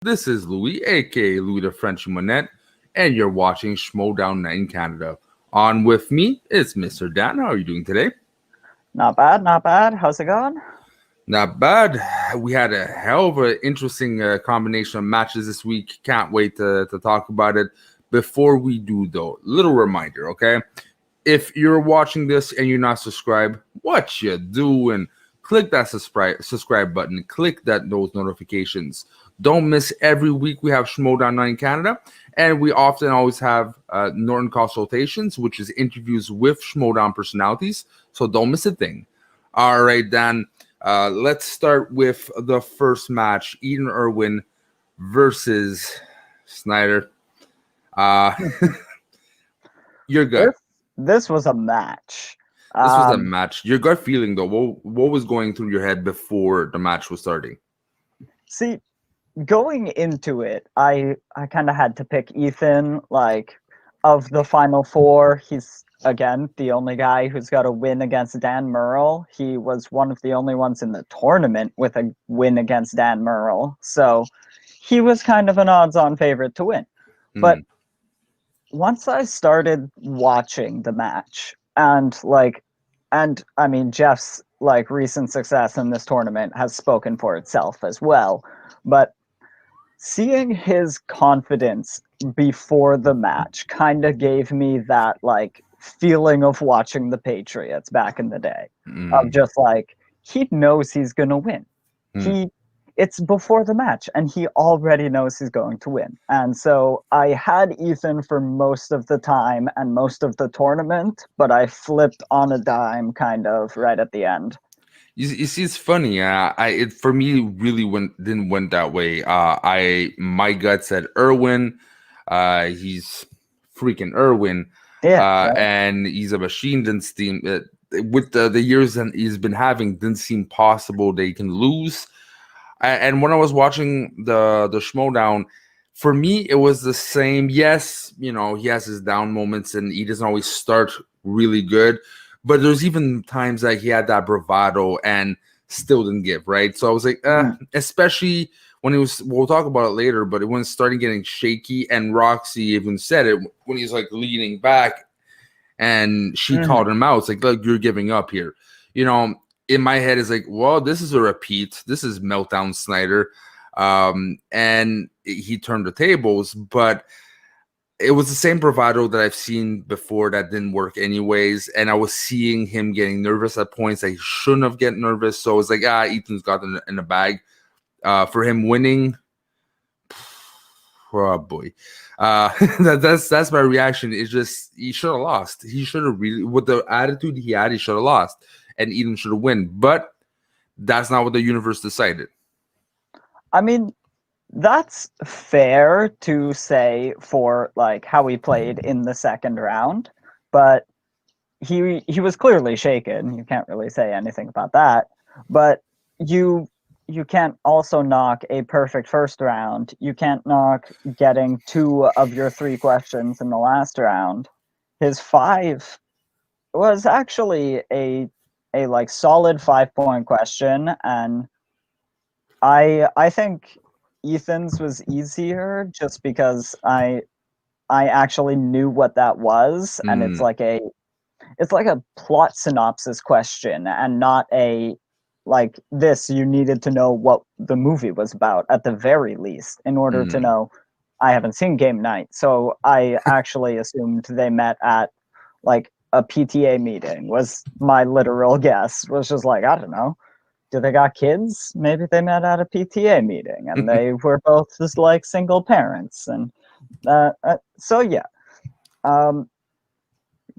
This is Louis, aka Louis the French Monette, and you're watching Schmoedown in Canada. On with me is Mr. Dan. How are you doing today? Not bad, not bad. How's it going? Not bad. We had a hell of an interesting combination of matches this week. Can't wait to talk about it. Before we do, though, little reminder, okay? If you're watching this and you're not subscribed, what you doing? Click that subscribe button. Click those notifications. Don't miss every week we have Schmoedown in Canada, and we often always have Norton Consultations, which is interviews with Schmoedown personalities. So don't miss a thing. All right, Dan. Let's start with the first match: Eden Irwin versus Snyder. You're good. This was a match. This was a match. Your gut feeling, though, what was going through your head before the match was starting? See, going into it, I kind of had to pick Ethan. Like, of the final four, he's, again, the only guy who's got a win against Dan Murrell. He was one of the only ones in the tournament with a win against Dan Murrell. So he was kind of an odds-on favorite to win. But once I started watching the match, and I mean, Jeff's recent success in this tournament has spoken for itself as well. But seeing his confidence before the match kind of gave me that feeling of watching the Patriots back in the day, of just he knows he's gonna win. It's before the match, and he already knows he's going to win. And so I had Ethan for most of the time and most of the tournament, but I flipped on a dime kind of right at the end. You see, it's funny. It for me really didn't went that way. My gut said Irwin. He's freaking Irwin. Yeah, and he's a machine. Didn't seem with the years that he's been having, didn't seem possible they can lose. And when I was watching the Schmoedown, for me it was the same. Yes, he has his down moments and he doesn't always start really good, but there's even times that he had that bravado and still didn't give, right? So I was like, especially when he was, we'll talk about it later, but when it started getting shaky, and Roxy even said it when he's leaning back and she called him out. It's like, look, you're giving up here. In my head is well, this is a repeat. This is Meltdown Snyder. And he turned the tables, but it was the same bravado that I've seen before that didn't work anyways. And I was seeing him getting nervous at points that he shouldn't have get nervous. So it's Ethan's got in the bag. For him winning, oh boy. That's my reaction. It's just, he should have lost. He should have really, with the attitude he had, he should have lost. And Eden should have won, but that's not what the universe decided. I mean, that's fair to say for how he played in the second round, but he was clearly shaken. You can't really say anything about that. But you can't also knock a perfect first round. You can't knock getting 2 of your 3 questions in the last round. His 5 was actually a solid 5-point question, and I think Ethan's was easier just because I actually knew what that was, and it's like a plot synopsis question, and not a this. You needed to know what the movie was about at the very least in order to know. I haven't seen Game Night, so I actually assumed they met at a PTA meeting, was my literal guess. Was just I don't know, do they got kids? Maybe they met at a PTA meeting and they were both just single parents. And so yeah,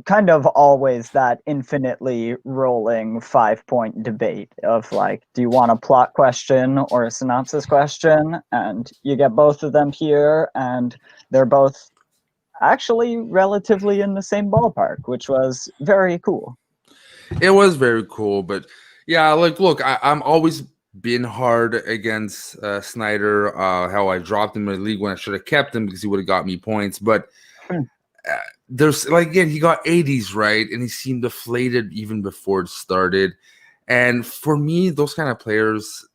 kind of always that infinitely rolling 5-point debate of do you want a plot question or a synopsis question? And you get both of them here, and they're both actually relatively in the same ballpark, which was very cool. It was very cool, but yeah, look, I'm always been hard against Snyder. How I dropped him in the league when I should have kept him because he would have got me points. But there's again, he got 80s right, and he seemed deflated even before it started. And for me, those kind of players,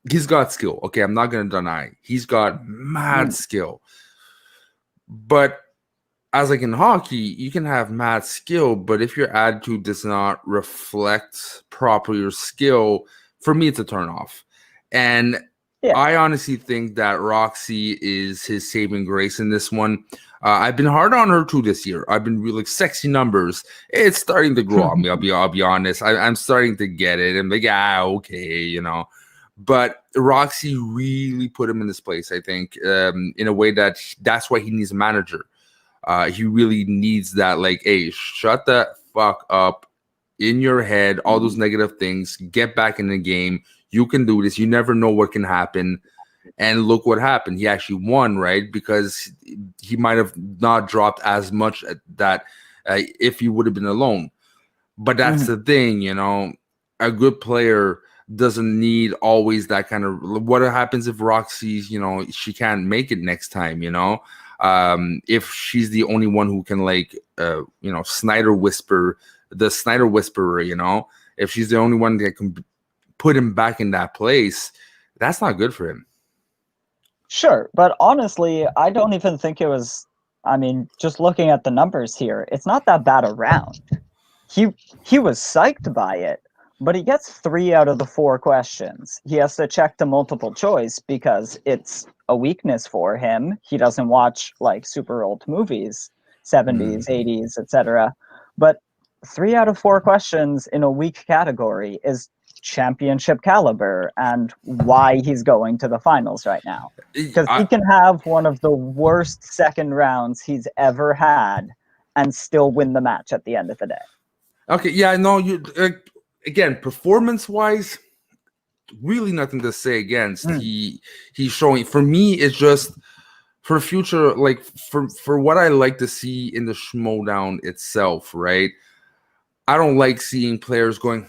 he's got skill. Okay, I'm not gonna deny he's got mad skill, but as like in hockey, you can have mad skill, but if your attitude does not reflect proper your skill, for me, it's a turnoff. And Yeah. I honestly think that Roxy is his saving grace in this one. I've been hard on her too this year. I've been really sexy numbers. It's starting to grow on me. I'll be honest. I'm starting to get it. And like, okay, you know. But Roxy really put him in this place. I think in a way that's why he needs a manager. He really needs that, like, hey, shut the fuck up in your head, all those negative things, get back in the game. You can do this. You never know what can happen. And look what happened. He actually won, right? Because he might have not dropped as much at that if he would have been alone. But that's the thing, you know, a good player doesn't need always that kind of. What happens if Roxy's, you know, she can't make it next time, you know? If she's the only one who can, like, you know, the Snyder whisperer, you know, if she's the only one that can put him back in that place, that's not good for him. Sure, but honestly, I don't even think it was. I mean, just looking at the numbers here, it's not that bad a round. He was psyched by it, but he gets 3 out of the 4 questions. He has to check the multiple choice because it's a weakness for him. He doesn't watch like super old movies, 70s, 80s, etc. But 3 out of 4 questions in a weak category is championship caliber and why he's going to the finals right now. Because he can have one of the worst second rounds he's ever had and still win the match at the end of the day. Okay, yeah, no, you again, performance-wise, really nothing to say against. He's showing, for me, it's just for future, like for what I like to see in the Schmoedown itself, right? I don't like seeing players going,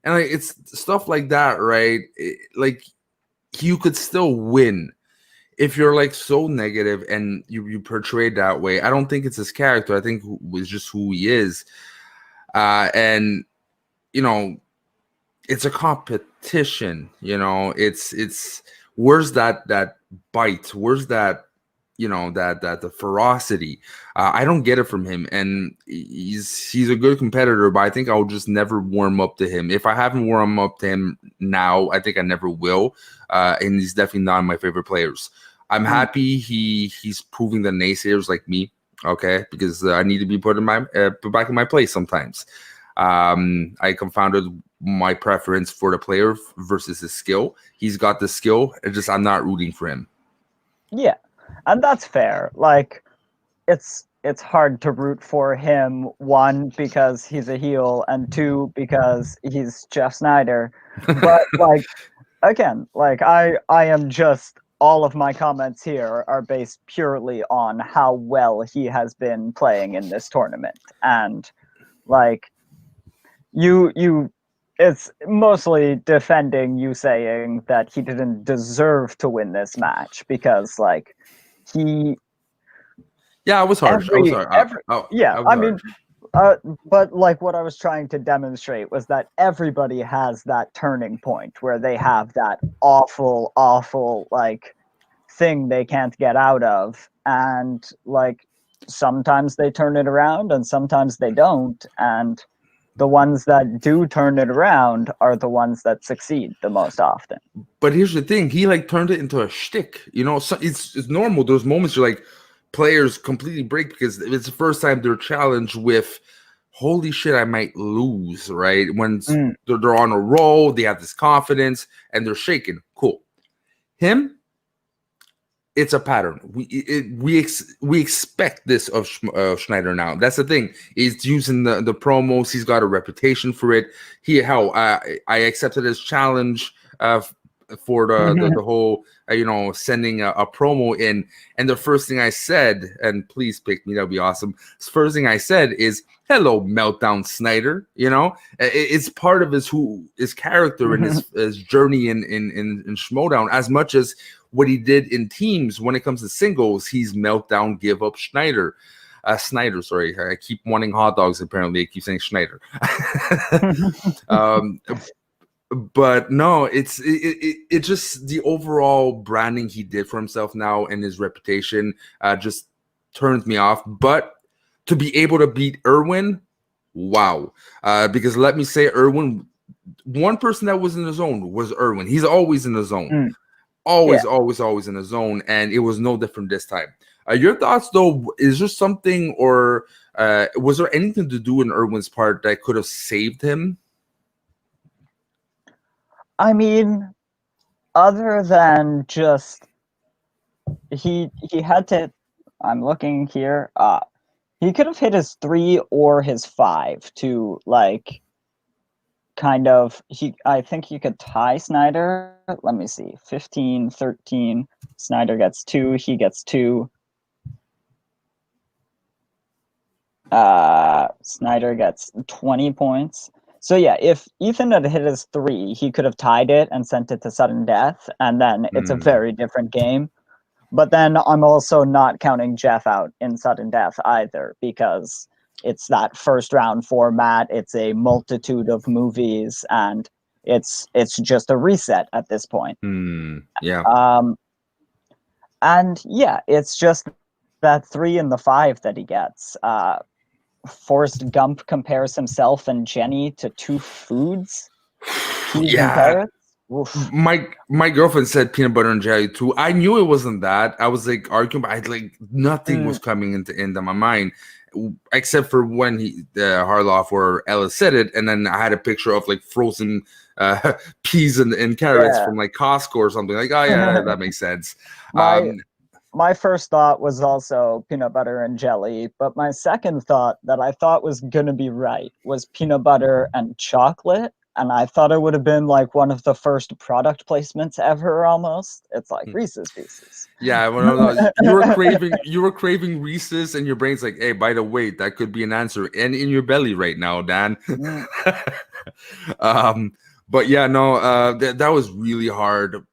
and like it's stuff like that, right? Like you could still win if you're like so negative and you portray that way. I don't think it's his character. I think it's just who he is. And you know, it's a competition. You know, it's where's that bite? Where's that, you know, that the ferocity? I don't get it from him, and he's a good competitor, but I think I'll just never warm up to him. If I haven't warmed up to him now, I think I never will. And he's definitely not my favorite players. I'm happy he's proving the naysayers like me, okay, because I need to be put back in my place sometimes. I confounded my preference for the player versus his skill. He's got the skill, I'm not rooting for him. Yeah, and that's fair. Like, it's hard to root for him, 1, because he's a heel, and 2, because he's Jeff Snyder. But like, again, like I am just, all of my comments here are based purely on how well he has been playing in this tournament. And like you it's mostly defending you saying that he didn't deserve to win this match because like he I was harsh. But like what I was trying to demonstrate was that everybody has that turning point where they have that awful like thing they can't get out of, and like sometimes they turn it around and sometimes they don't, and the ones that do turn it around are the ones that succeed the most often. But here's the thing, he like turned it into a shtick, you know. So it's normal. Those moments you're like, players completely break because it's the first time they're challenged with, holy shit, I might lose, right? When they're on a roll, they have this confidence and they're shaking. Cool. Him, it's a pattern. We expect this of Schneider now. That's the thing. He's using the promos. He's got a reputation for it. I accepted his challenge for the whole you know, sending a promo in, and the first thing I said, and please pick me, that'd be awesome. The first thing I said is, "Hello, Meltdown Snyder." You know, it's part of his character and his journey in Schmoedown, as much as what he did in teams. When it comes to singles, he's Meltdown, give up Snyder. Sorry, I keep wanting hot dogs. Apparently, I keep saying Schneider. but no, it just the overall branding he did for himself now and his reputation just turns me off. But to be able to beat Irwin, wow! Because let me say, Irwin, one person that was in the zone was Irwin. He's always in the zone, Mm, yeah. always in the zone, and it was no different this time. Your thoughts, though, is there something or was there anything to do in Irwin's part that could have saved him? I mean, other than just he had to. I'm looking here. He could have hit his 3 or his 5 to like kind of he I think he could tie Snyder. Let me see. 15, 13. Snyder gets 2, he gets 2. Snyder gets 20 points. So yeah, if Ethan had hit his 3, he could have tied it and sent it to sudden death, and then it's a Hmm. very different game. But then I'm also not counting Jeff out in sudden death either, because it's that first round format. It's a multitude of movies, and it's just a reset at this point. Yeah. Um, and yeah, it's just that 3 and the 5 that he gets. Forrest Gump compares himself and Jenny to 2 foods. Peas and Yeah. carrots. Oof. My girlfriend said peanut butter and jelly too. I knew it wasn't that. I was like arguing, but I like nothing Mm, was coming into my mind, except for when Harloff or Ellis said it, and then I had a picture of like frozen peas and carrots yeah. from like Costco or something. Like, oh yeah, that makes sense. my Um, my first thought was also peanut butter and jelly, but my second thought that I thought was gonna be right was peanut butter and chocolate. And I thought it would have been like one of the first product placements ever almost. It's like Reese's Pieces. Yeah, well, you were craving Reese's, and your brain's like, hey, by the way, that could be an answer, and in your belly right now, Dan. Mm, um, but yeah, no, that was really hard.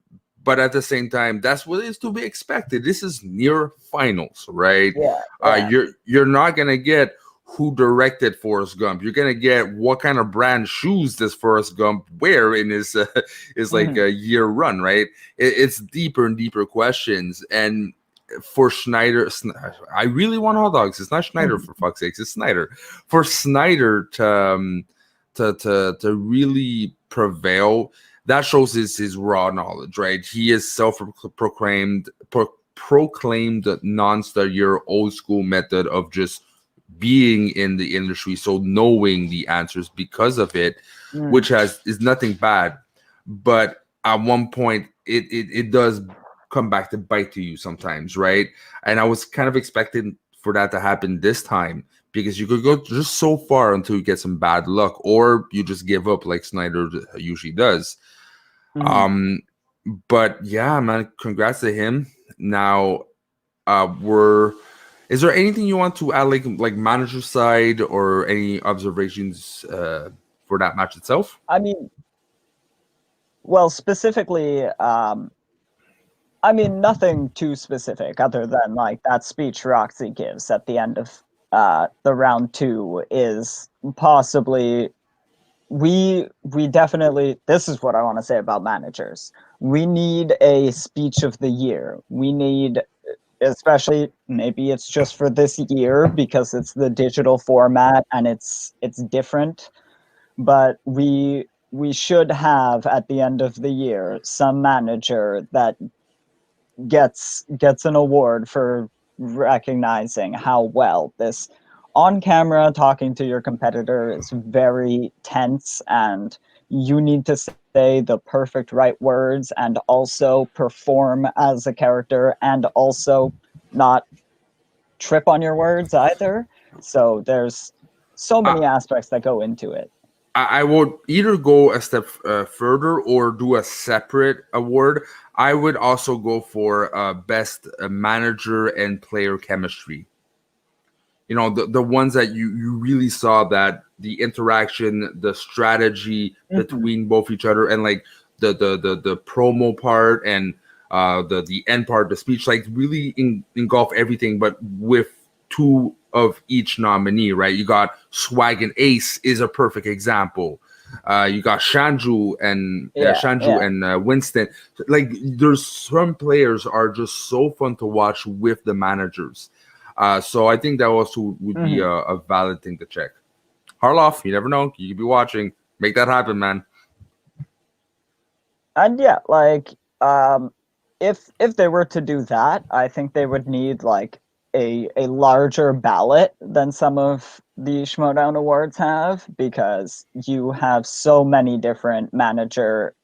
But at the same time, that's what is to be expected. This is near finals, right? yeah, yeah. You're not gonna get who directed Forrest Gump. You're gonna get what kind of brand shoes does Forrest Gump wear in his like Mhm, a year run, right? It's deeper and deeper questions. And for Schneider, I really want hot dogs. It's not Schneider, mhm, for fuck's sakes. It's Snyder. For Snyder to really prevail, that shows his raw knowledge, right? He is proclaimed non-studier, old school method of just being in the industry, so knowing the answers because of it, mm, which is nothing bad, but at one point it does come back to bite to you sometimes, right? And I was kind of expecting for that to happen this time, because you could go just so far until you get some bad luck, or you just give up like Snyder usually does. mhm. um but yeah, man, congrats to him. Now we're is there anything you want to add, like manager side, or any observations for that match itself? I mean, well, specifically, I mean, nothing too specific other than like that speech Roxy gives at the end of the round 2 is possibly we definitely, this is what I want to say about managers. We need a speech of the year. We need, especially maybe it's just for this year because it's the digital format and it's different, but we should have at the end of the year some manager that gets an award for recognizing how well this on camera talking to your competitor is very tense, and you need to say the perfect right words and also perform as a character and also not trip on your words either. So there's so I, many aspects that go into it. I would either go a step further or do a separate award. I would also go for best manager and player chemistry. You know, the ones that you really saw that the interaction, the strategy Mhm. between both each other, and like the promo part and the end part, the speech, like really engulf everything, but with two of each nominee, right? You got Swag and Ace is a perfect example. You got Yeah, Shanju yeah. and Winston. Like, there's some players are just so fun to watch with the managers. So I think that also would be Mhm. a valid thing to check. Harloff, you never know. You could be watching. Make that happen, man. And yeah, like if they were to do that, I think they would need like a larger ballot than some of the Schmoedown awards have, because you have so many different manager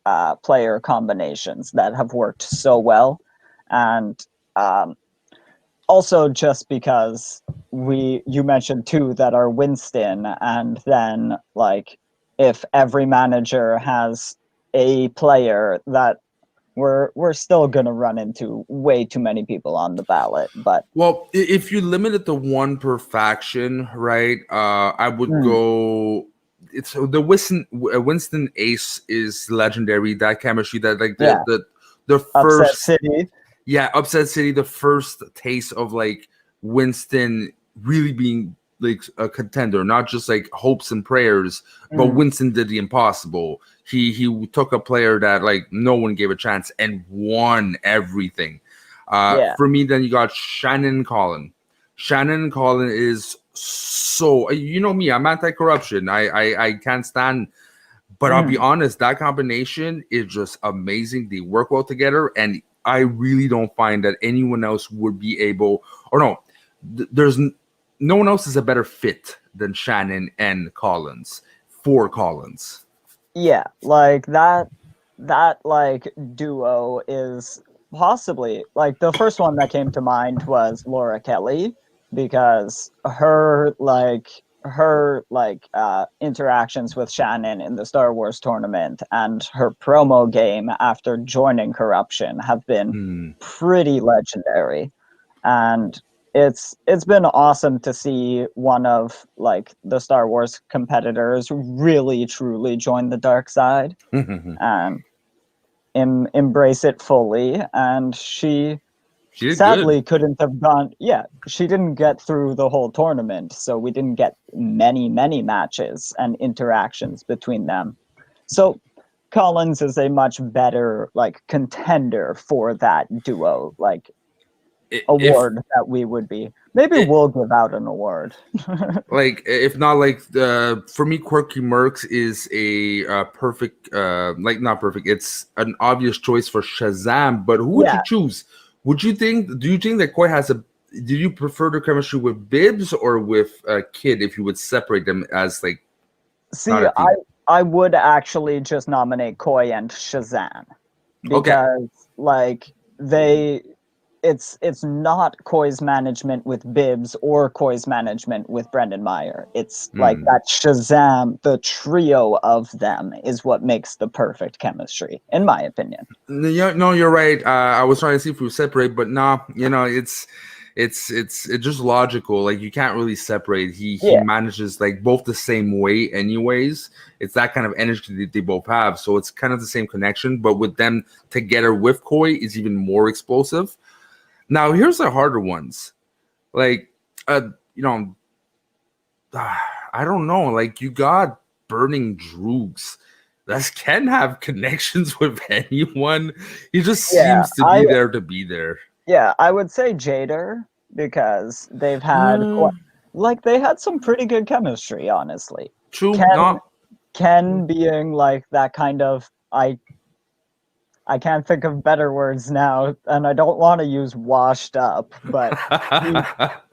player combinations that have worked so well. And um, also just because you mentioned two that are Winston, and then like if every manager has a player that we're still gonna run into way too many people on the ballot. But Well, if you limit it to one per faction, right? I would mm, go. It's the Winston Ace is legendary. That chemistry, that like yeah, the Upset first, City. yeah, Upset City, the first taste of like Winston really being like a contender, not just like hopes and prayers, but Mm, Winston did the impossible. He took a player that like no one gave a chance and won everything. yeah. For me, then you got Shannon Collin. Shannon Collin is so, you know me, I'm anti-corruption. I can't stand, but I'll be Mm, honest, that combination is just amazing. They work well together, and I really don't find that anyone else would be able, or no, no one else is a better fit than Shannon and Collins for Collins. yeah, like that like duo is possibly like the first one that came to mind was Laura Kelly, because her interactions with Shannon in the Star Wars tournament and her promo game after joining corruption have been Hmm. pretty legendary. And it's been awesome to see one of like the Star Wars competitors really truly join the dark side and embrace it fully. And she She did good. sadly couldn't have gone. Yeah, she didn't get through the whole tournament, so we didn't get many matches and interactions between them. So Collins is a much better like contender for that duo like If award that we would be. Maybe it, we'll give out an award. like, if not, like, for me, Quirky Mercs is a perfect, like, not perfect, it's an obvious choice for Shazam. But who would you Yeah. choose? Do you think that Koi has a, do you prefer the chemistry with Bibbs or with Kid, if you would separate them as like not See, a team? I would actually just nominate Koi and Shazam, Okay. because like they it's not Koi's management with Bibbs or Koi's management with Brendan Meyer. It's like Hmm. that Shazam, the trio of them is what makes the perfect chemistry, in my opinion. No, you're right. I was trying to see if we separate, but nah, it's just logical. Like, you can't really separate. He Yeah. manages like both the same way, anyways. It's that kind of energy that they both have, so it's kind of the same connection. But with them together with Koi, is even more explosive. Now, here's the harder ones. Like, you know, I don't know. Like, you got Burning Droogs that can have connections with anyone. He just Yeah, seems to be there to be there. I would say Jader, because they've had Uh, like they had some pretty good chemistry, honestly. True. Ken No. Ken being like that kind of I can't think of better words now, and I don't want to use washed up, but he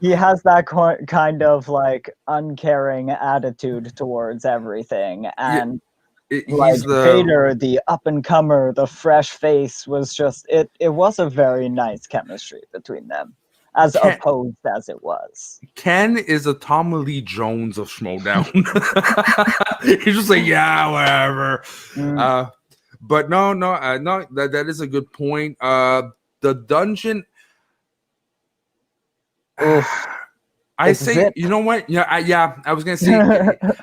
he has that kind of like uncaring attitude towards everything. Yeah, And like he's the Jader, the up and comer, the fresh face, was just it was a very nice chemistry between them, as Ken. opposed as it was. Ken is a Tommy Lee Jones of Schmoedown. He's just like, yeah, whatever. Mm. Uh, but no, that is a good point. The dungeon. Oof, I it's say, Zip. you know what? Yeah, I was gonna say,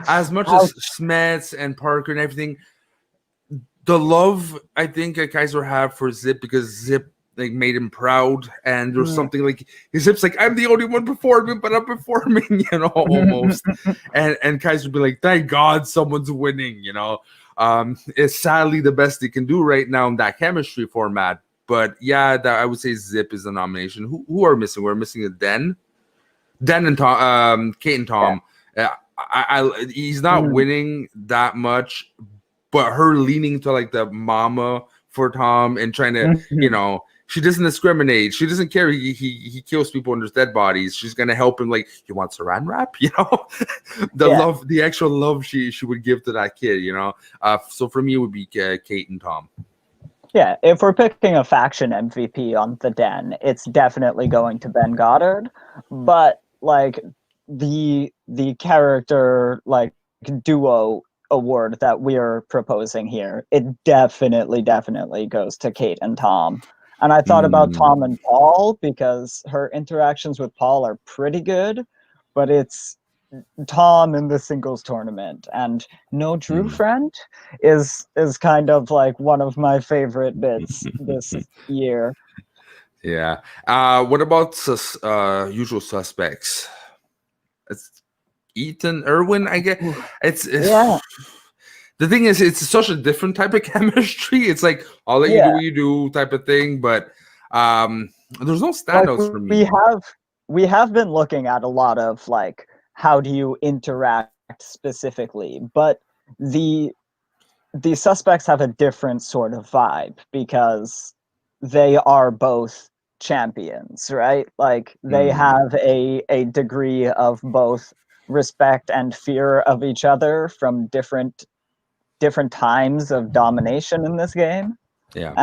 as much as Ouch. Smets and Parker and everything, the love I think that Kaiser have for Zip, because Zip like made him proud, and there's Mm. something like his hips like I'm the only one performing, but I'm performing, almost. And Kaiser would be like, thank God someone's winning, It's sadly the best they can do right now in that chemistry format. But yeah, I would say Zip is the nomination. Who are missing? We're missing a Den and Tom, Kate and Yeah. Tom. He's not Mhm. winning that much, but her leaning to like the mama for Tom and trying to, Mhm. she doesn't discriminate. She doesn't care. He kills people under dead bodies. She's gonna help him. Like, you want Saran wrap? The Yeah. love, the actual love she would give to that kid. So for me, it would be Kate and Tom. Yeah, if we're picking a faction MVP on the Den, it's definitely going to Ben Goddard. But like the character like duo award that we're proposing here, it definitely goes to Kate and Tom. And I thought about Tom and Paul because her interactions with Paul are pretty good, but it's Tom in the singles tournament, and no Drew friend is kind of like one of my favorite bits this year. Yeah. What about usual suspects? It's Ethan Irwin, I guess. It's Yeah, the thing is, it's such a different type of chemistry. It's like, I'll let you do yeah. what you do type of thing, but there's no Like standouts for we me. have been looking at a lot of like how do you interact specifically, but the the suspects have a different sort of vibe because they are both champions, right? Like they have a degree of both respect and fear of each other from different times of domination in this game. Yeah.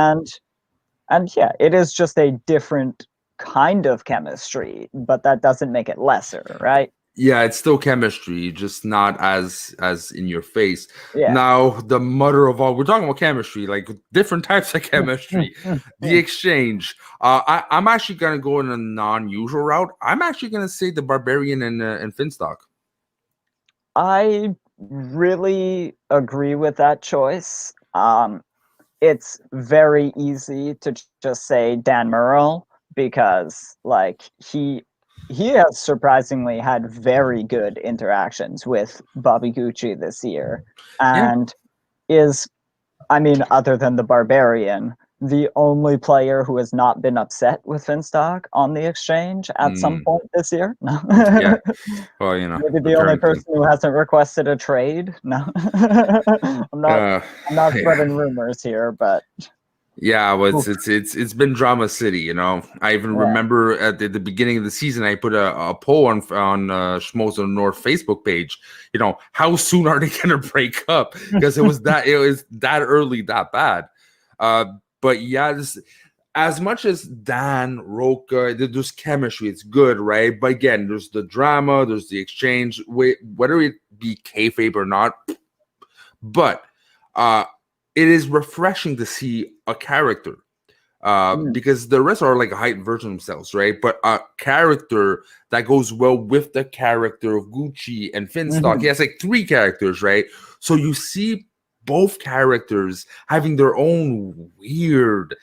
And yeah, it is just a different kind of chemistry, but that doesn't make it lesser, right? Yeah, it's still chemistry, just not as in your face. Yeah. Now, the mother of all, we're talking about chemistry, like different types of chemistry, the exchange. I'm actually gonna go in a non-usual route. I'm actually gonna say the Barbarian and Finstock. I really agree with that choice. It's very easy to just say Dan Murrell because like he has surprisingly had very good interactions with Bobby Gucci this year, Yeah. and is, I mean, other than the Barbarian, the only player who has not been upset with Finstock on the exchange at some point this year. No. Yeah. Well, Maybe the only apparently. person who hasn't requested a trade. No. I'm not Uh, I'm not yeah. spreading rumors here, but Yeah, well, oof, it's been drama city, I even yeah. remember at the beginning of the season, I put a poll on Schmoedown North Facebook page. How soon are they gonna break up? Because it was that early, that bad. But yeah, as much as Dan Roca, there's chemistry, it's good, right? But again, there's the drama, there's the exchange, whether it be kayfabe or not. But it is refreshing to see a character Mm, because the rest are like a heightened version of themselves, right? But a character that goes well with the character of Gucci and Finstock. He mhm. has like three characters, right? So you see both characters having their own weird,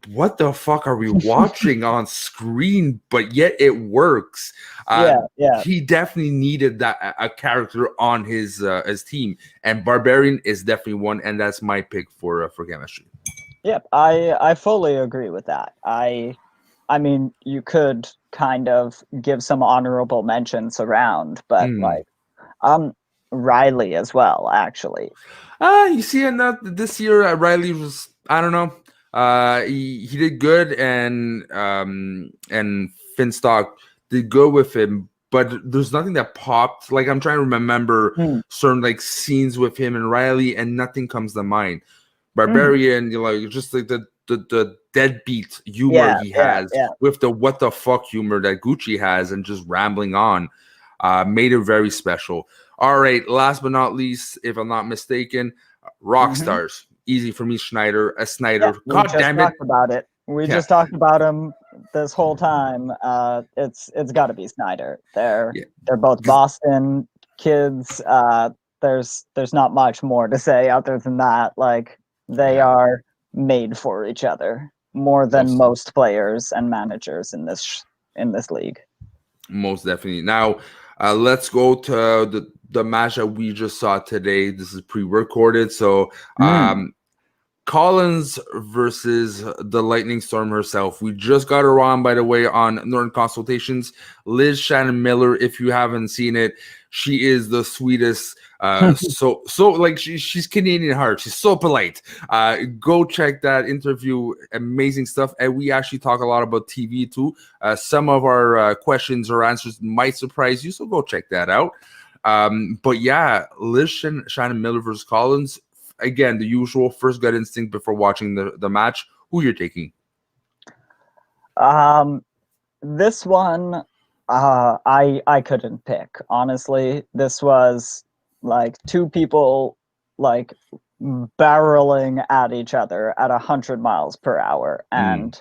what the fuck are we watching on screen? But yet it works. Yeah, yeah. He definitely needed that a character on his team, and Barbarian is definitely one, and that's my pick for chemistry. Yep, I fully agree with that. I mean, you could kind of give some honorable mentions around, but Mm. like Riley as well, actually. You see, and this year Riley was, I don't know. He did good, and Finstock did good with him, but there's nothing that popped. Like, I'm trying to remember Mm, certain like scenes with him and Riley, and nothing comes to mind. mhm. Barbarian, just like the deadbeat humor Yeah, he yeah, has yeah. with the what the fuck humor that Gucci has, and just rambling on, made it very special. All right, last but not least, if I'm not mistaken, rock Mhm. stars. Easy for me, Schneider. Yeah, Snyder. we God just damn it. talked about it. We Yeah. just talked about him this whole time. It's got to be Snyder. Yeah. They're both 'Cause- Boston kids. There's not much more to say other than that. Like they yeah. are made for each other. more than most most players and managers in this league. most definitely. Now, let's go to the match that we just saw today. This is pre-recorded, so Mm. Collins versus the Lightning Storm herself. We just got her on, by the way, on Northern Consultations. Liz Shannon Miller, if you haven't seen it, she is the sweetest. So like she's Canadian at heart. She's so polite. Go check that interview. Amazing stuff. And we actually talk a lot about TV too. Some of our questions or answers might surprise you, so go check that out. But yeah, Liz Shannon Miller versus Collins. Again, the usual first gut instinct before watching the match. Who you're taking? This one, I couldn't pick, honestly. This was like two people like barreling at each other at 100 miles per hour, and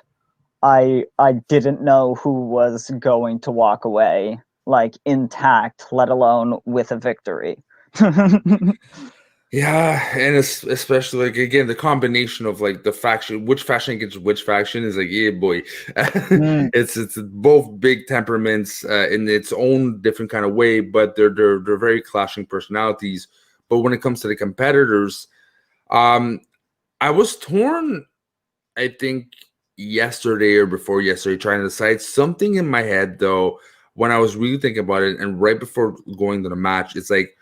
I didn't know who was going to walk away like intact, let alone with a victory. Yeah, and it's especially like again the combination of like the faction, which faction against which faction is like yeah boy, Mm. it's both big temperaments in its own different kind of way, but they're very clashing personalities. But when it comes to the competitors, um, I was torn. I think yesterday or before yesterday, trying to decide something in my head though. When I was really thinking about it, and right before going to the match, it's like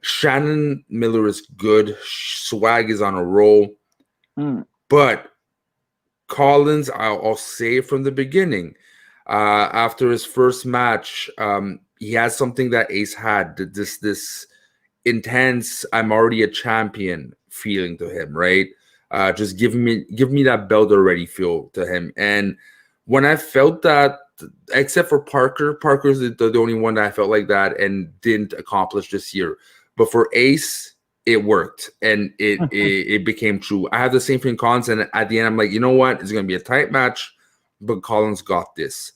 Shannon Miller is good. Swag is on a roll. Mm. But Collins, I'll say from the beginning, after his first match, he has something that Ace had. This intense, I'm already a champion feeling to him, right? Just give me that belt already feel to him. And when I felt that, except for Parker's the only one that I felt like that and didn't accomplish this year. But for Ace, it worked and it became true. I have the same thing, Collins, and at the end, I'm like, you know what? It's gonna be a tight match, but Collins got this.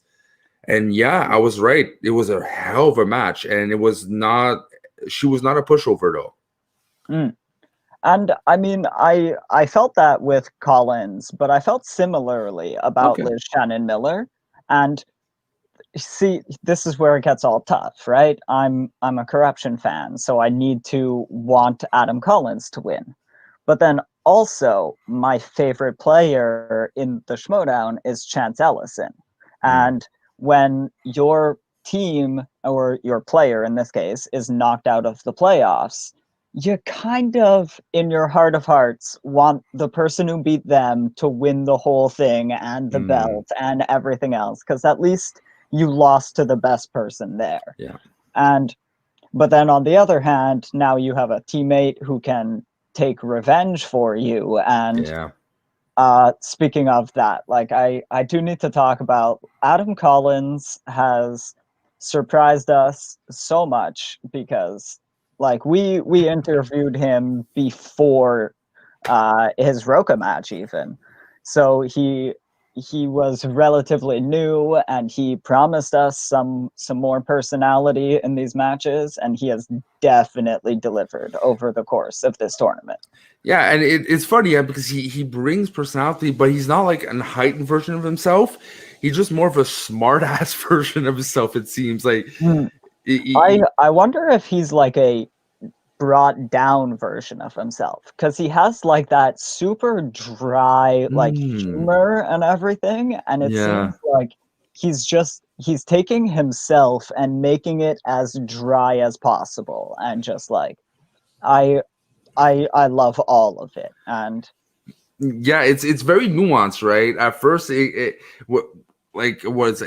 And yeah, I was right. It was a hell of a match, and it was not. She was not a pushover though. Mm. And I mean, I felt that with Collins, but I felt similarly about Okay. Liz Shannon Miller. And see, this is where it gets all tough, right? I'm a corruption fan, so I need to want Adam Collins to win. But then also, my favorite player in the Schmoedown is Chance Ellison. Mm. And when your team, or your player in this case, is knocked out of the playoffs, you kind of, in your heart of hearts, want the person who beat them to win the whole thing and the Mm. belt and everything else, because at least you lost to the best person there. Yeah. And but then on the other hand, now you have a teammate who can take revenge for you. And Yeah. speaking of that, like I do need to talk about Adam Collins has surprised us so much because like we interviewed him before his Roca match even. So he was relatively new and he promised us some more personality in these matches, and he has definitely delivered over the course of this tournament. Yeah, and it's funny, yeah, because he brings personality, but he's not like a heightened version of himself. He's just more of a smart ass version of himself. It seems like Hmm. he, I wonder if he's like a brought down version of himself, because he has like that super dry like humor and everything, and it yeah. seems like he's taking himself and making it as dry as possible, and just like I I love all of it. And Yeah, it's very nuanced, right? At first, what like it was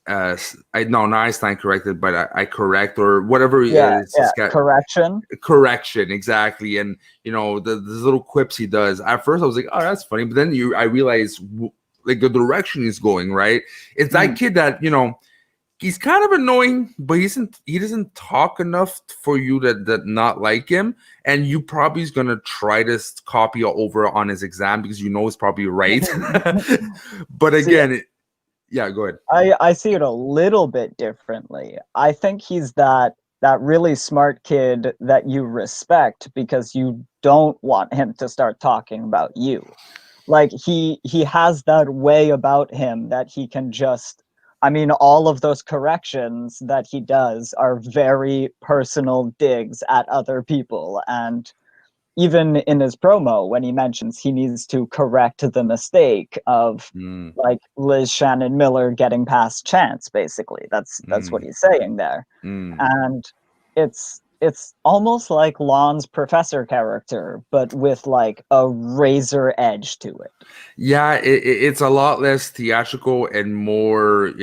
I no, not Einstein corrected, but I correct or whatever. yeah, yeah, It's got correction. correction exactly, and you know the little quips he does. At first, I was like, oh, that's funny, but then I realized like the direction he's going. Right, it's that Mm. kid that he's kind of annoying, but he doesn't talk enough for you that not like him, and you probably is gonna try to copy over on his exam because you know it's probably right. But See, again, yeah, go ahead. I see it a little bit differently. I think he's that really smart kid that you respect because you don't want him to start talking about you. like he has that way about him that he can just, I mean, all of those corrections that he does are very personal digs at other people. And even in his promo, when he mentions he needs to correct the mistake of Mm, like Liz Shannon Miller getting past Chance, basically. That's what mm, he's saying there. mm. And it's almost like Lon's professor character, but with like a razor edge to it. Yeah, it's a lot less theatrical and more,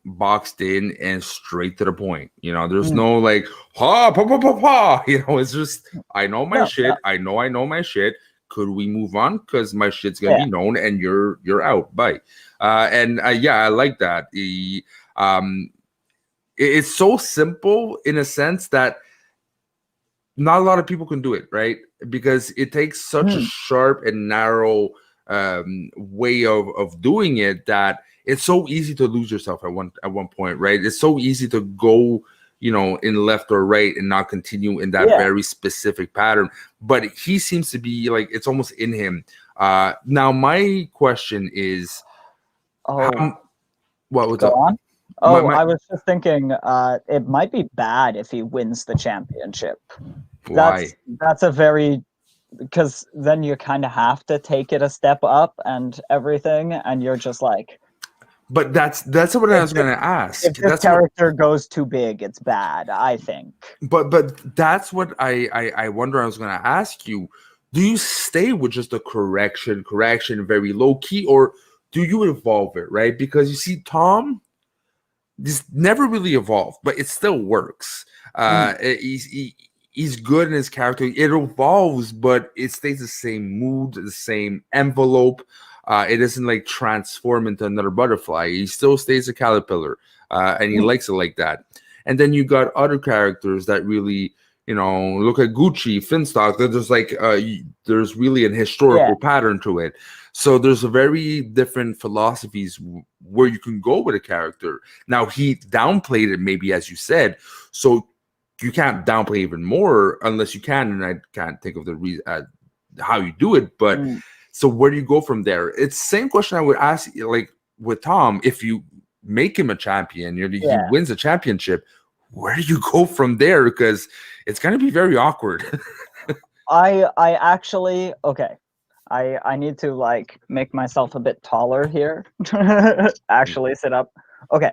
boxed in and straight to the point. There's Mm, no like, ha, pa, pa, pa, pa. It's just, I know my no, no, shit. I know my shit. Could we move on? Because my shit's gonna yeah. be known, and you're out. Bye. And yeah, I like that. Um, it's so simple in a sense that not a lot of people can do it, right? Because it takes such a Mm, sharp and narrow way of doing it that it's so easy to lose yourself at one point, right? It's so easy to go, in left or right and not continue in that yeah. very specific pattern. But he seems to be like it's almost in him. Now my question is, Oh, how? What's go up? on. My Oh, my I was just thinking, it might be bad if he wins the championship. Why? That's a very, because then you kind of have to take it a step up and everything, and you're just like, But that's what I if was this, gonna ask. if this That's what character goes too big, it's bad, I think. But that's what I wonder. I was gonna ask you: do you stay with just a correction, very low key, or do you evolve it? Right? Because you see, Tom, this never really evolved, but it still works. Mm, He's good in his character. It evolves, but it stays the same mood, the same envelope. It doesn't like transform into another butterfly. He still stays a caterpillar, and he mm, likes it like that. And then you got other characters that really, look at Gucci, Finstock. There's like, there's really an yeah. historical pattern to it. So there's a very different philosophies where you can go with a character. Now he downplayed it, maybe as you said. So you can't downplay even more unless you can, and I can't think of the reason how you do it. But Mm, so where do you go from there? It's the same question I would ask, like with Tom. If you make him a champion, he yeah. wins a championship. Where do you go from there? Because it's going to be very awkward. I actually, okay. I need to like make myself a bit taller here. Actually sit up. Okay.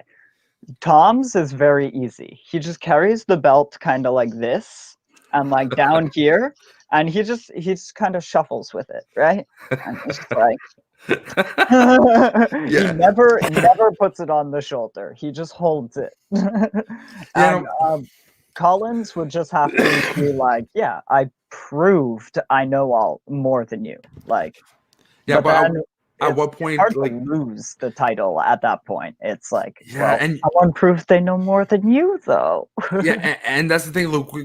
Tom's is very easy. He just carries the belt kind of like this and like down here, and he just kind of shuffles with it, right? And it's just like he Yeah, never puts it on the shoulder. He just holds it. you And know, Collins would just have to be like, yeah, I proved I know all more than you. Like, yeah. but But then at what it's point, hard to like, lose the title at that point. It's like, yeah, well, and someone proved they know more than you, though. yeah, and that's the thing. Look,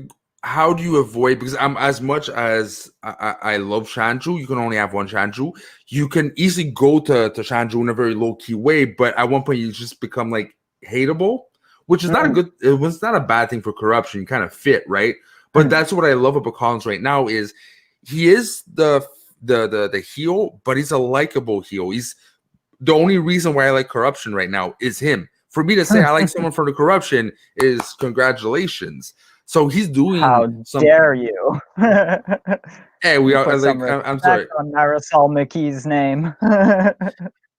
how do you avoid? Because I'm as much as I love Shanju, you can only have one Shanju. You can easily go to Shanju in a very low key way, but at one point you just become like hateable, which is not a Mm, good. It was not a bad thing for corruption. You kind of fit, right? But mm. that's what I love about Collins right now is he is the heel, but he's a likable heel. He's the only reason why I like corruption right now is him. For me to say I like someone for the corruption is congratulations. So he's doing How some. dare you? Hey, we are Put some like. I'm sorry. respect on Marisol McKee's name.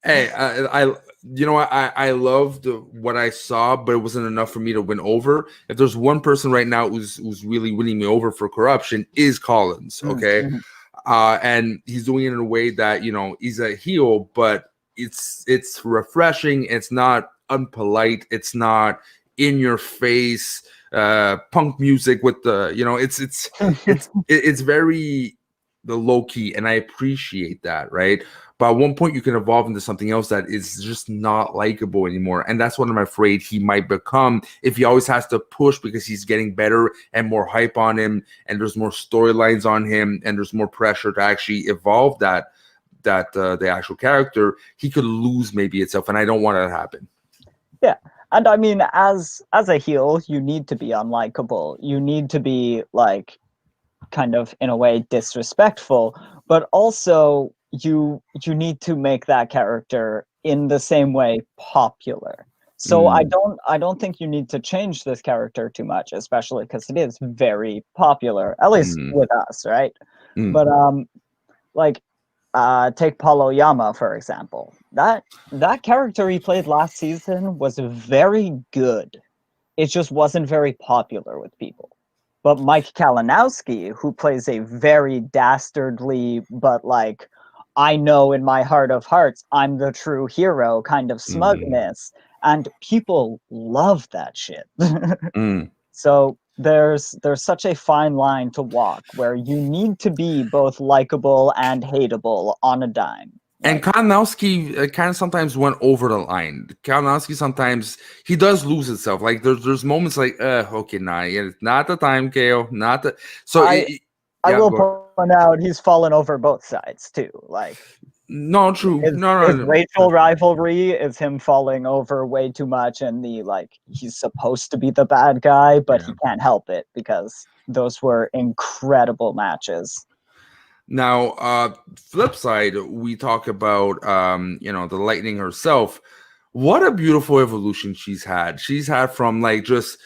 Hey, what? I loved what I saw, but it wasn't enough for me to win over. If there's one person right now who's really winning me over for corruption, is Collins. Mm, Okay, mhm. and he's doing it in a way that he's a heel, but it's refreshing. It's not unpolite. It's not in your face punk music with the it's very the low key, and I appreciate that, right? But at one point, you can evolve into something else that is just not likable anymore, and that's what I'm afraid he might become if he always has to push because he's getting better and more hype on him, and there's more storylines on him, and there's more pressure to actually evolve that the actual character. He could lose maybe itself, and I don't want that to happen. Yeah. And I mean, as a heel, you need to be unlikable. You need to be like kind of in a way disrespectful, but also you need to make that character in the same way popular. So Mm, I don't think you need to change this character too much, especially because it is very popular, at least mm, with us, right? mm. But like take Paulo Yama for example. That character he played last season was very good. It just wasn't very popular with people. But Mike Kalinowski, who plays a very dastardly, but like, I know in my heart of hearts, I'm the true hero kind of Mm, smugness, and people love that shit. mm. So there's such a fine line to walk where you need to be both likable and hateable on a dime. And Like Kalinowski kind of sometimes went over the line. Kalinowski sometimes he does lose himself. Like there's moments like, okay, nah, yeah, it's not the time, KO, not the. So I I yeah, will go. point out he's fallen over both sides too. Like No, true. No, his no, no. Rachel rivalry is him falling over way too much, and the like he's supposed to be the bad guy, but Yeah. he can't help it because those were incredible matches. Now, flip side, we talk about the Lightning herself. What a beautiful evolution she's had. She's had from like just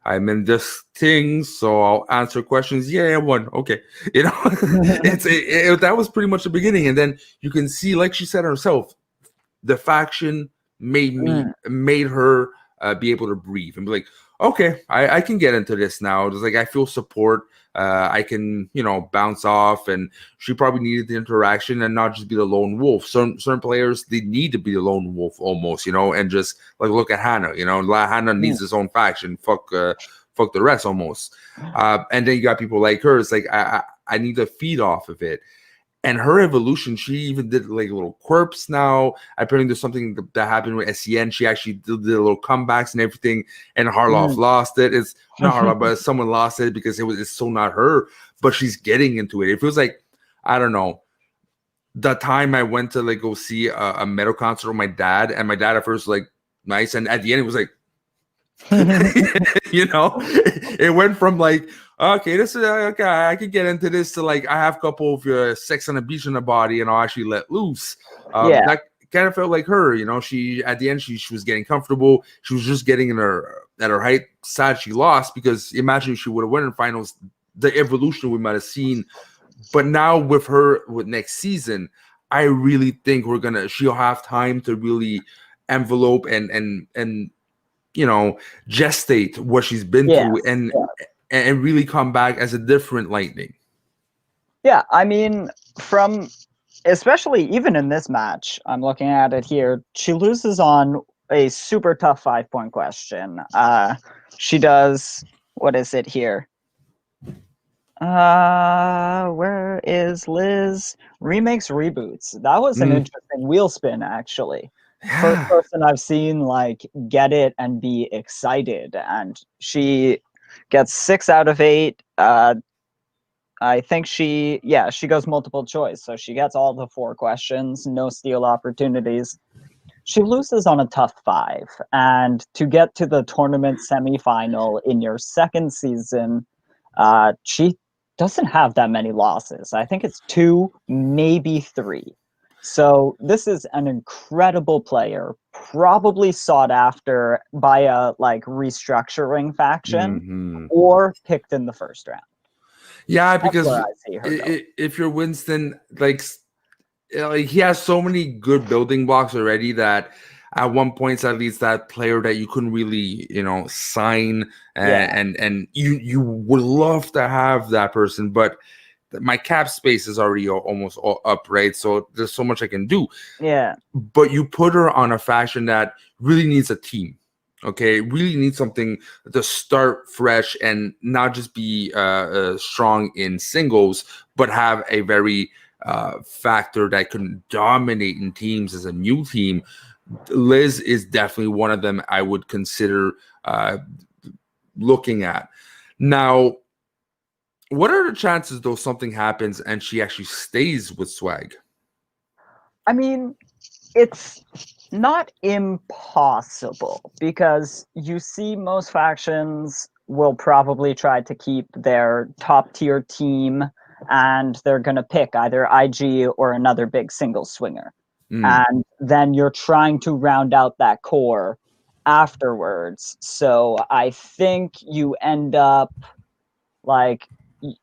I'm in this thing, so I'll answer questions. Yeah, one, okay. You know, that was pretty much the beginning, and then you can see, like she said herself, the faction Mm, made her be able to breathe and be like, okay, I can get into this now. It's like I feel support. I can bounce off, and she probably needed the interaction and not just be the lone wolf. Certain players they need to be the lone wolf almost, and just like look at Hannah. Hannah mm, needs his own faction. Fuck the rest almost. And then you got people like her. It's like I need to feed off of it, and her evolution, she even did like little quirps now. Apparently, there's something that happened with SEN. She actually did little comebacks and everything, and Harloff mm. lost it. It's not Harloff, but someone lost it because it's so not her, but she's getting into it. It feels like, I don't know, the time I went to like go see a metal concert with my dad, and my dad at first was like, nice, and at the end it was like, it went from like, okay, this is okay, I could get into this, to like I have a couple of sex on the beach in the body and I'll actually let loose. Yeah, That kind of felt like her. She at the end she was getting comfortable. She was just getting in her at her height. Sad she lost, because imagine if she would have won in finals, the evolution we might have seen. But now with her with next season, I really think she'll have time to really envelope and gestate what she's been yeah, through, and really come back as a different Lightning. yeah. I mean, from especially even in this match, I'm looking at it here. She loses on a super tough 5 point question. She does, what is it here? Where is Liz? Remakes reboots. That was an Mm, interesting wheel spin, actually. First yeah. person I've seen like get it and be excited, and she gets 6 out of 8. I think she goes multiple choice, so she gets all the 4 questions, no steal opportunities. She loses on a tough 5, and to get to the tournament semifinal in your second season, she doesn't have that many losses. I think it's 2, maybe 3. So this is an incredible player, probably sought after by a like restructuring faction, Hmm. or picked in the first round. Yeah, That's because where I see her going. if you're Winston, like he has so many good building blocks already that at one point at least that player that you couldn't really sign, Yeah, and you would love to have that person, but my cap space is already almost all up, right? So there's so much I can do. yeah, But you put her on a faction that really needs a team. Okay, really needs something to start fresh and not just be strong in singles, but have a very factor that can dominate in teams as a new team. Liz is definitely one of them I would consider looking at. Now, what are the chances though something happens and she actually stays with Swag? I mean, it's not impossible because you see most factions will probably try to keep their top tier team and they're going to pick either IG or another big single swinger. Mm. And then you're trying to round out that core afterwards. So I think you end up like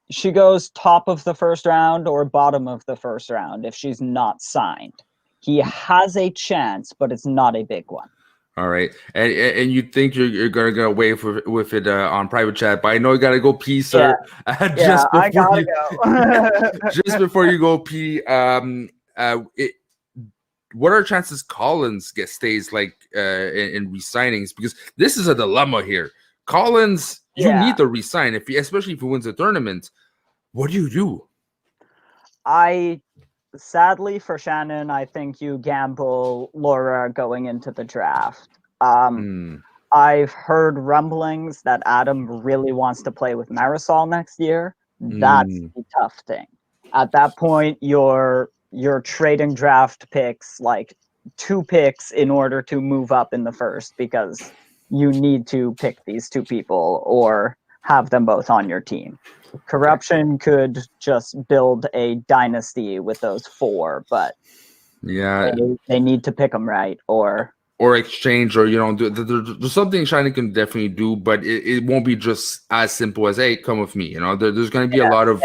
she goes top of the first round or bottom of the first round if she's not signed. He has a chance, but it's not a big one. All right, and you think you're gonna get away with it on private chat, but I know you gotta go pee, sir. Yeah, Just I before gotta go. just before you go pee, what are chances Collins stays in re-signings? Because this is a dilemma here. Collins, you need to resign especially if he wins a tournament. What do you do? Sadly for Shannon, I think you gamble Laura going into the draft. I've heard rumblings that Adam really wants to play with Marisol next year. That's the tough thing. At that point, you're trading draft picks, like 2 picks, in order to move up in the first, because you need to pick these 2 people or have them both on your team. Corruption could just build a dynasty with those 4, but they need to pick them right, or exchange, or there's something Shiny can definitely do, but it won't be just as simple as, hey, come with me. There's going to be a lot of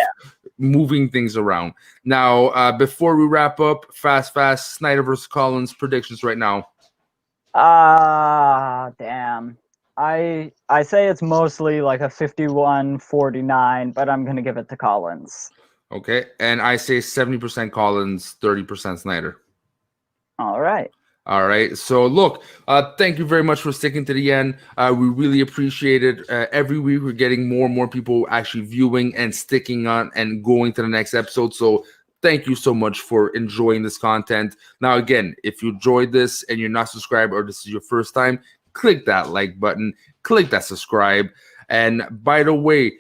moving things around. Now, before we wrap up, fast, Snyder versus Collins predictions right now. Damn. I say it's mostly like a 51-49, but I'm going to give it to Collins. Okay, and I say 70% Collins, 30% Snyder. All right. All right. So, look, thank you very much for sticking to the end. We really appreciate it. Every week, we're getting more and more people actually viewing and sticking on and going to the next episode. So, thank you so much for enjoying this content. Now, again, if you enjoyed this and you're not subscribed or this is your first time, click that like button, click that subscribe. And by the way,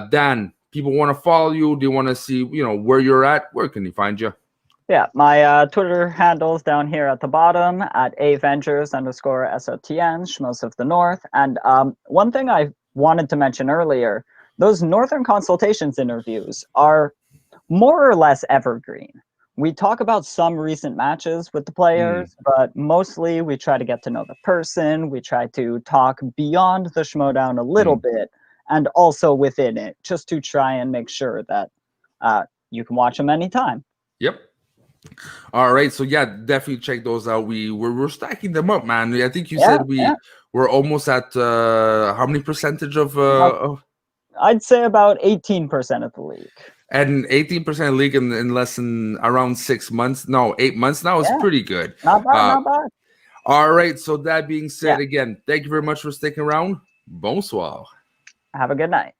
Dan, people want to follow you. They want to see, where you're at. Where can they find you? Yeah, my Twitter handle's down here at the bottom at avengers_SOTN, Schmoes of the North. And one thing I wanted to mention earlier, those Northern Consultations interviews are more or less evergreen. We talk about some recent matches with the players, but mostly we try to get to know the person. We try to talk beyond the Schmoedown a little bit, and also within it, just to try and make sure that you can watch them anytime. Yep. All right, so yeah, definitely check those out. We're stacking them up, man. I think you said we're almost at how many percentage of I'd say about 18% of the league. And 18% league in less than around 6 months. No, 8 months now is pretty good. Not bad. All right, so that being said, again, thank you very much for sticking around. Bonsoir. Have a good night.